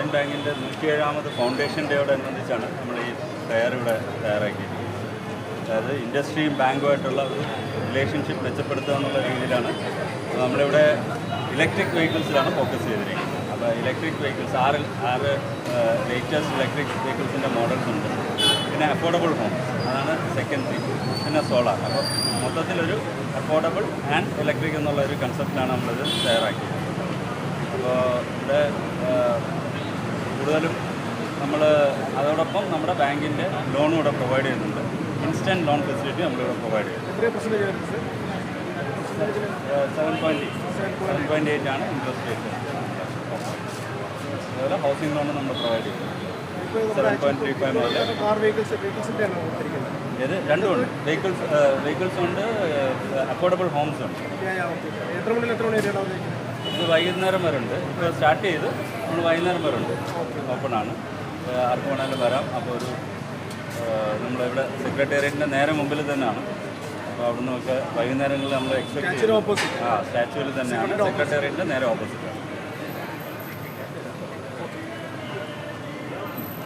Indian ബാങ്കിൻ്റെ 107ാമത് foundation ഡേയോടനുബന്ധിച്ചാണ് നമ്മൾ ഈ ഫെയർ ഇവിടെ തയ്യാറാക്കിയിരിക്കുന്നത്. അതായത് ഇൻഡസ്ട്രിയും ബാങ്കുമായിട്ടുള്ള ഒരു റിലേഷൻഷിപ്പ് മെച്ചപ്പെടുത്തുക എന്നുള്ള രീതിയിലാണ് നമ്മളിവിടെ ഇലക്ട്രിക് വെഹിക്കിൾസിലാണ് ഫോക്കസ് ചെയ്തിരിക്കുന്നത്. അപ്പോൾ ഇലക്ട്രിക് വെഹിക്കിൾസ് ആറ് ലേറ്റസ്റ്റ് ഇലക്ട്രിക് വെഹിക്കിൾസിൻ്റെ മോഡൽസ് ഉണ്ട്. പിന്നെ അഫോർഡബിൾ ഹോംസ്, അതാണ് സെക്കൻഡ് തിങ്. പിന്നെ സോളാർ. അപ്പോൾ മൊത്തത്തിലൊരു അഫോർഡബിൾ ആൻഡ് ഇലക്ട്രിക് എന്നുള്ള ഒരു കൺസെപ്റ്റിലാണ് നമ്മളിത് തയ്യാറാക്കിയത്. അപ്പോൾ ഇവിടെ കൂടുതലും നമ്മൾ അതോടൊപ്പം നമ്മുടെ ബാങ്കിൻ്റെ ലോണും ഇവിടെ പ്രൊവൈഡ് ചെയ്യുന്നുണ്ട്. ഇൻസ്റ്റൻറ്റ് ലോൺ ഫെസിലിറ്റി നമ്മളിവിടെ പ്രൊവൈഡ് ചെയ്യുന്നത്. 7.8 ആണ് ഇൻട്രസ്റ്റ് റേറ്റ്. അതുപോലെ ഹൗസിംഗ് ലോൺ നമ്മൾ പ്രൊവൈഡ് ചെയ്യുന്നത് 7.35 മുതൽ. ഇത് രണ്ടുമുണ്ട്. വെഹിക്കിൾസ് ഉണ്ട്, അഫോർഡബിൾ ഹോംസ് ഉണ്ട്. ഇത് വൈകുന്നേരം വരെ ഉണ്ട്. ഇപ്പോൾ സ്റ്റാർട്ട് ചെയ്ത് നമ്മൾ വൈകുന്നേരം വരെ ഉണ്ട്, ഓപ്പണാണ്. ആർക്ക് വേണമെങ്കിലും വരാം. അപ്പോൾ ഒരു നമ്മളിവിടെ സെക്രട്ടേറിയറ്റിൻ്റെ നേരെ മുമ്പിൽ തന്നെയാണ്. അപ്പോൾ അവിടെ നിന്നൊക്കെ വൈകുന്നേരങ്ങളിൽ നമ്മൾ എക്സ്പെക്ട് ചെയ്യും. സ്റ്റാച്യുവിൽ തന്നെയാണ്, സെക്രട്ടേറിയറ്റിൻ്റെ നേരെ ഓപ്പോസിറ്റ്.